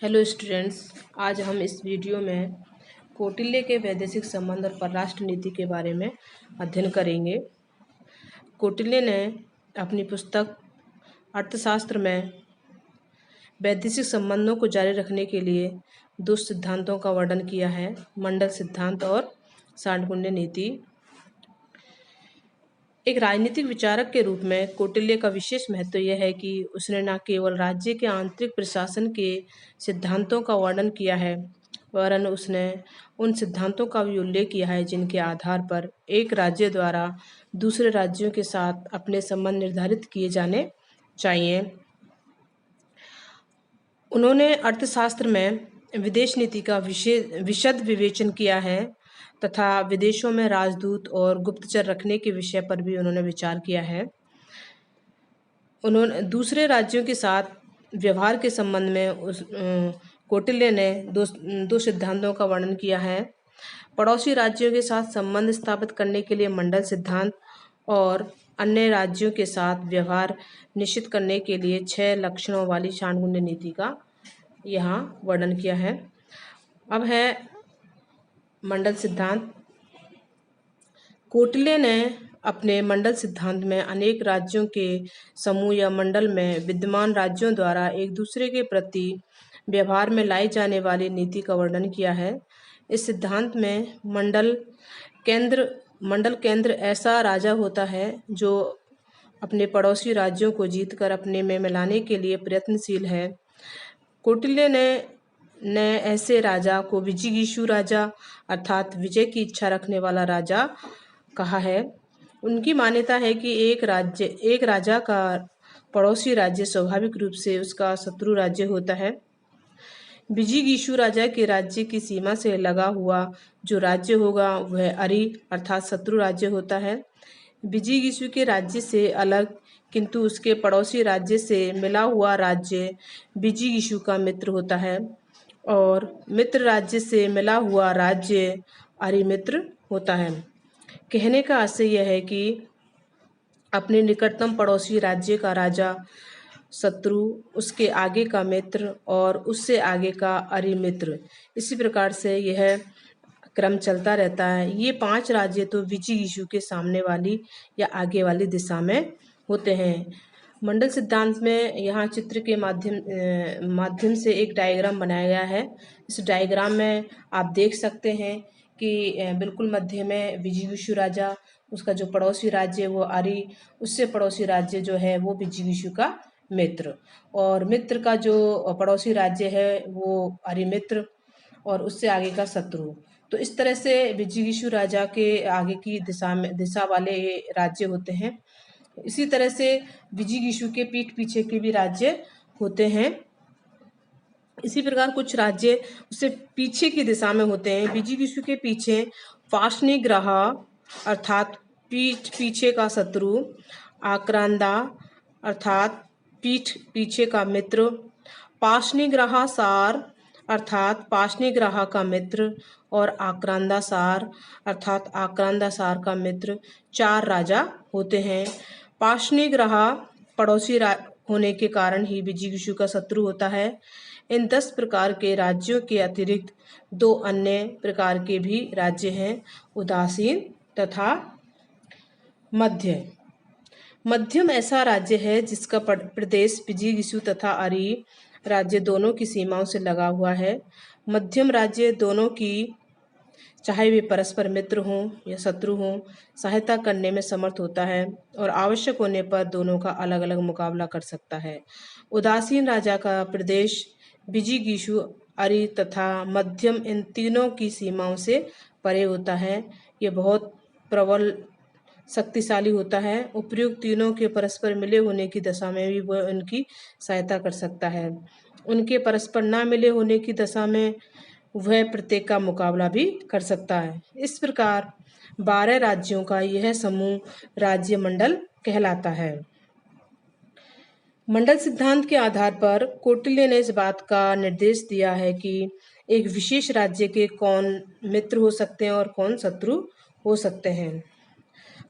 Hello students, आज हम इस वीडियो में कौटिल्य के वैदेशिक संबंध और परराष्ट्र नीति के बारे में अध्ययन करेंगे। कौटिल्य ने अपनी पुस्तक अर्थशास्त्र में वैदेशिक संबंधों को जारी रखने के लिए दो सिद्धांतों का वर्णन किया है, मंडल सिद्धांत और सांडकुंड नीति। एक राजनीतिक विचारक के रूप में कौटिल्य का विशेष महत्व यह है कि उसने न केवल राज्य के आंतरिक प्रशासन के सिद्धांतों का वर्णन किया है, वरन उसने उन सिद्धांतों का भी उल्लेख किया है जिनके आधार पर एक राज्य द्वारा दूसरे राज्यों के साथ अपने संबंध निर्धारित किए जाने चाहिए। उन्होंने अर्थशास्त्र में विदेश नीति का विशद विवेचन किया है तथा विदेशों में राजदूत और गुप्तचर रखने के विषय पर भी उन्होंने विचार किया है। उन्होंने दूसरे राज्यों के साथ व्यवहार के संबंध में कौटिल्य ने दो सिद्धांतों का वर्णन किया है। पड़ोसी राज्यों के साथ संबंध स्थापित करने के लिए मंडल सिद्धांत और अन्य राज्यों के साथ व्यवहार निश्चित करने के लिए 6 लक्षणों वाली सांडकुंड नीति का यहाँ वर्णन किया है। अब है मंडल सिद्धांत। कौटिल्य ने अपने मंडल सिद्धांत में अनेक राज्यों के समूह या मंडल में विद्यमान राज्यों द्वारा एक दूसरे के प्रति व्यवहार में लाई जाने वाली नीति का वर्णन किया है। इस सिद्धांत में मंडल केंद्र ऐसा राजा होता है जो अपने पड़ोसी राज्यों को जीतकर अपने में मिलाने के लिए प्रयत्नशील है। कौटिल्य ने ऐसे राजा को विजिगीषु राजा अर्थात विजय की इच्छा रखने वाला राजा कहा है। उनकी मान्यता है कि एक राजा का पड़ोसी राज्य स्वाभाविक रूप से उसका शत्रु राज्य होता है। विजिगीषु राजा के राज्य की सीमा से लगा हुआ जो राज्य होगा वह अरि अर्थात शत्रु राज्य होता है। विजिगीषु के राज्य से अलग किंतु उसके पड़ोसी राज्य से मिला हुआ राज्य विजिगीषु का मित्र होता है और मित्र राज्य से मिला हुआ राज्य अरिमित्र होता है। कहने का आशय यह है कि अपने निकटतम पड़ोसी राज्य का राजा शत्रु, उसके आगे का मित्र और उससे आगे का अरिमित्र, इसी प्रकार से यह क्रम चलता रहता है। ये 5 राज्य तो विजिगीषु के सामने वाली या आगे वाली दिशा में होते हैं। मंडल सिद्धांत में यहाँ चित्र के माध्यम से एक डायग्राम बनाया गया है। इस डायग्राम में आप देख सकते हैं कि बिल्कुल मध्य में विजिगीषु राजा, उसका जो पड़ोसी राज्य है वो अरि, उससे पड़ोसी राज्य जो है वो विजिगीषु का मित्र, और मित्र का जो पड़ोसी राज्य है वो अरिमित्र और उससे आगे का शत्रु। तो इस तरह से विजिगीषु राजा के आगे की दिशा वाले राज्य होते हैं। इसी तरह से विजिगीषु के पीठ पीछे के भी राज्य होते हैं। इसी प्रकार कुछ राज्य उससे पीछे की दिशा में होते हैं। विजिगीषु के पीछे पार्ष्णिग्रह अर्थात पीठ पीछे का शत्रु, आक्रांदा अर्थात पीठ पीछे का मित्र, पार्ष्णिग्रह सार अर्थात पार्ष्णिग्रह का मित्र और आक्रांदा सार अर्थात आक्रांदा सार का मित्र 4 राजा होते हैं। पार्ष्णिग्रह पड़ोसी होने के कारण ही विजिगीषु का शत्रु होता है। इन 10 प्रकार के राज्यों के अतिरिक्त 2 अन्य प्रकार के भी राज्य हैं, उदासीन तथा मध्यम ऐसा राज्य है जिसका प्रदेश विजिगीषु तथा अरि राज्य दोनों की सीमाओं से लगा हुआ है। मध्यम राज्य दोनों की, चाहे वे परस्पर मित्र हों या शत्रु हों, सहायता करने में समर्थ होता है और आवश्यक होने पर दोनों का अलग अलग मुकाबला कर सकता है। उदासीन राजा का प्रदेश विजिगीषु, अरि तथा मध्यम इन तीनों की सीमाओं से परे होता है। ये बहुत प्रबल शक्तिशाली होता है। उपर्युक्त तीनों के परस्पर मिले होने की दशा में भी वह उनकी सहायता कर सकता है। उनके परस्पर ना मिले होने की दशा में वह प्रत्येक का मुकाबला भी कर सकता है। इस प्रकार 12 राज्यों का यह समूह राज्य मंडल कहलाता है। मंडल सिद्धांत के आधार पर कौटिल्य ने इस बात का निर्देश दिया है कि एक विशेष राज्य के कौन मित्र हो सकते हैं और कौन शत्रु हो सकते हैं।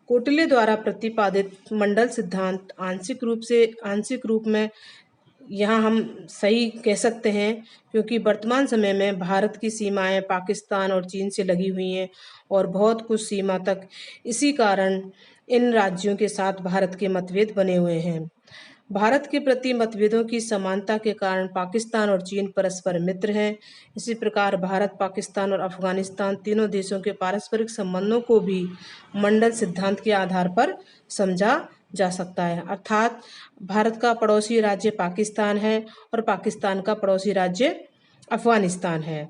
कौटिल्य द्वारा प्रतिपादित मंडल सिद्धांत आंशिक रूप में यहाँ हम सही कह सकते हैं, क्योंकि वर्तमान समय में भारत की सीमाएं पाकिस्तान और चीन से लगी हुई हैं और बहुत कुछ सीमा तक इसी कारण इन राज्यों के साथ भारत के मतभेद बने हुए हैं। भारत के प्रति मतभेदों की समानता के कारण पाकिस्तान और चीन परस्पर मित्र हैं। इसी प्रकार भारत, पाकिस्तान और अफगानिस्तान तीनों देशों के पारस्परिक संबंधों को भी मंडल सिद्धांत के आधार पर समझा जा सकता है। अर्थात भारत का पड़ोसी राज्य पाकिस्तान है और पाकिस्तान का पड़ोसी राज्य अफगानिस्तान है।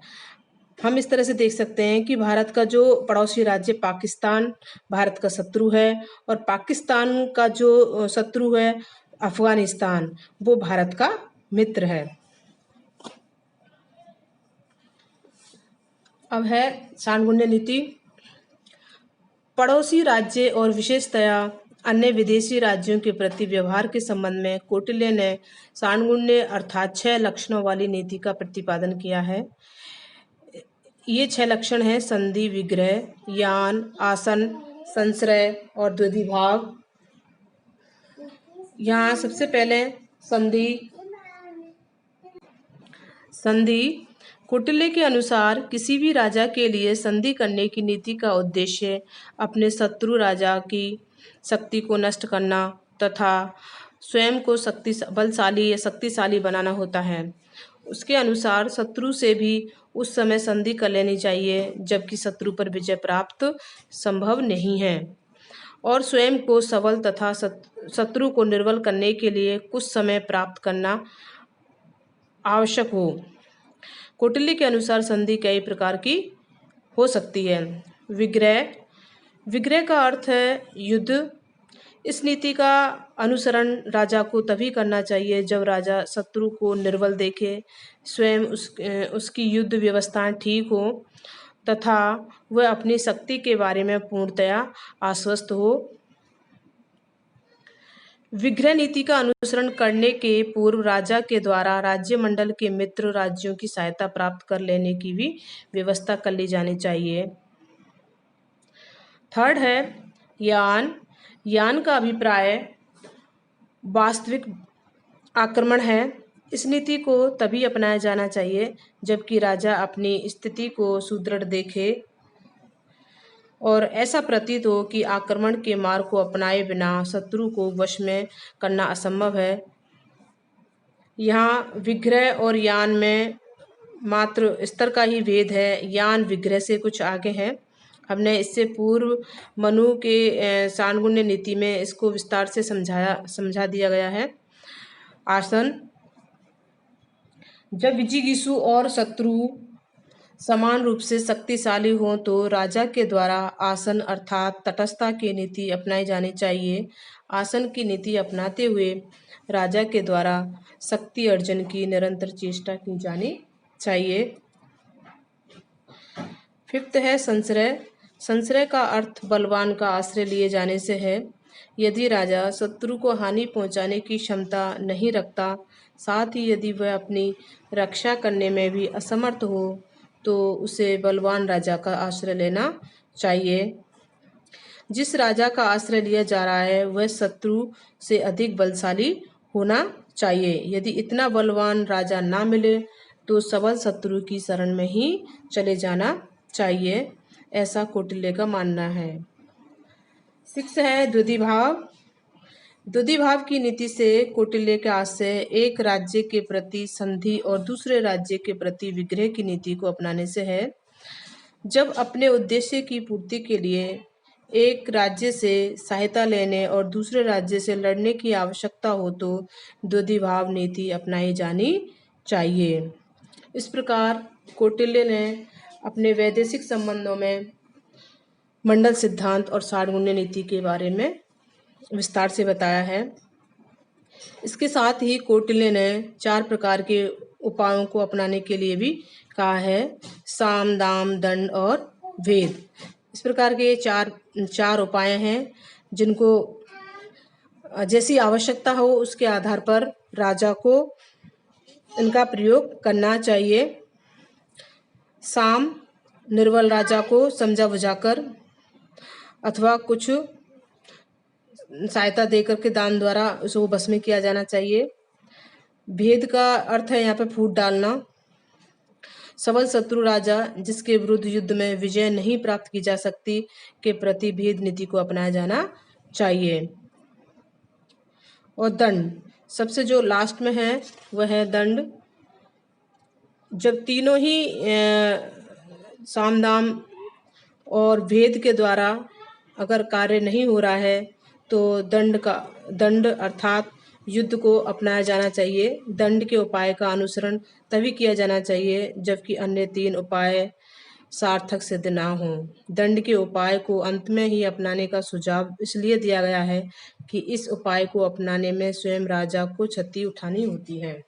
हम इस तरह से देख सकते हैं कि भारत का जो पड़ोसी राज्य पाकिस्तान भारत का शत्रु है और पाकिस्तान का जो शत्रु है अफगानिस्तान, वो भारत का मित्र है। अब है सांडगुण्य नीति। पड़ोसी राज्य और विशेषतया अन्य विदेशी राज्यों के प्रति व्यवहार के संबंध में कौटिल्य ने सांडगुण्य अर्थात 6 लक्षणों वाली नीति का प्रतिपादन किया है। ये 6 लक्षण हैं: संधि, विग्रह, यान, आसन, संश्रय और द्विभाव। यहाँ सबसे पहले संधि। कौटिल्य के अनुसार किसी भी राजा के लिए संधि करने की नीति का उद्देश्य अपने शत्रु राजा की शक्ति को नष्ट करना तथा स्वयं को बलशाली या शक्तिशाली बनाना होता है। उसके अनुसार शत्रु से भी उस समय संधि कर लेनी चाहिए जबकि शत्रु पर विजय प्राप्त संभव नहीं है और स्वयं को सबल तथा शत्रु को निर्बल करने के लिए कुछ समय प्राप्त करना आवश्यक हो। कौटिल्य के अनुसार संधि कई प्रकार की हो सकती है। विग्रह का अर्थ है युद्ध। इस नीति का अनुसरण राजा को तभी करना चाहिए जब राजा शत्रु को निर्बल देखे, स्वयं उसकी युद्ध व्यवस्थाएं ठीक हो तथा वह अपनी शक्ति के बारे में पूर्णतया आश्वस्त हो। विग्रह नीति का अनुसरण करने के पूर्व राजा के द्वारा राज्य मंडल के मित्र राज्यों की सहायता प्राप्त कर लेने की भी व्यवस्था कर ली जानी चाहिए। थर्ड है यान। यान का अभिप्राय वास्तविक आक्रमण है। इस नीति को तभी अपनाया जाना चाहिए जबकि राजा अपनी स्थिति को सुदृढ़ देखे और ऐसा प्रतीत हो कि आक्रमण के मार्ग को अपनाए बिना शत्रु को वश में करना असंभव है। यहाँ विग्रह और यान में मात्र स्तर का ही भेद है। यान विग्रह से कुछ आगे है। हमने इससे पूर्व मनु के सांडगुण्य नीति में इसको विस्तार से समझा दिया गया है। आसन। जब विजिगीषु और शत्रु समान रूप से शक्तिशाली हो तो राजा के द्वारा आसन अर्थात तटस्थता की नीति अपनाई जानी चाहिए। आसन की नीति अपनाते हुए राजा के द्वारा शक्ति अर्जन की निरंतर चेष्टा की जानी चाहिए। फिफ्थ है संश्रय। संश्रय का अर्थ बलवान का आश्रय लिए जाने से है। यदि राजा शत्रु को हानि पहुंचाने की क्षमता नहीं रखता, साथ ही यदि वह अपनी रक्षा करने में भी असमर्थ हो तो उसे बलवान राजा का आश्रय लेना चाहिए। जिस राजा का आश्रय लिया जा रहा है वह शत्रु से अधिक बलशाली होना चाहिए। यदि इतना बलवान राजा ना मिले तो सबल शत्रु की शरण में ही चले जाना चाहिए, ऐसा कौटिल्य का मानना है। 6 है द्विभाव। द्विभाव की नीति से कौटिल्य के आशय एक राज्य के प्रति संधि और दूसरे राज्य के प्रति विग्रह की नीति को अपनाने से है। जब अपने उद्देश्य की पूर्ति के लिए एक राज्य से सहायता लेने और दूसरे राज्य से लड़ने की आवश्यकता हो तो द्विभाव नीति अपनाई जानी चाहिए। इस प्रकार कौटिल्य ने अपने वैदेशिक संबंधों में मंडल सिद्धांत और सांडगुण्य नीति के बारे में विस्तार से बताया है। इसके साथ ही कौटिल्य ने 4 प्रकार के उपायों को अपनाने के लिए भी कहा है: साम, दाम, दंड और भेद। इस प्रकार के 4 उपाय हैं जिनको जैसी आवश्यकता हो उसके आधार पर राजा को इनका प्रयोग करना चाहिए। साम, निर्बल राजा को समझा बुझाकर अथवा कुछ सहायता देकर के दान द्वारा उसको बस में किया जाना चाहिए। भेद का अर्थ है यहाँ पे फूट डालना। सबल शत्रु राजा जिसके विरुद्ध युद्ध में विजय नहीं प्राप्त की जा सकती के प्रति भेद नीति को अपनाया जाना चाहिए। और दंड, सबसे जो लास्ट में है वह है दंड। जब तीनों ही साम दाम और भेद के द्वारा अगर कार्य नहीं हो रहा है तो दंड अर्थात युद्ध को अपनाया जाना चाहिए। दंड के उपाय का अनुसरण तभी किया जाना चाहिए जबकि अन्य 3 उपाय सार्थक सिद्ध ना हो। दंड के उपाय को अंत में ही अपनाने का सुझाव इसलिए दिया गया है कि इस उपाय को अपनाने में स्वयं राजा को क्षति उठानी होती है।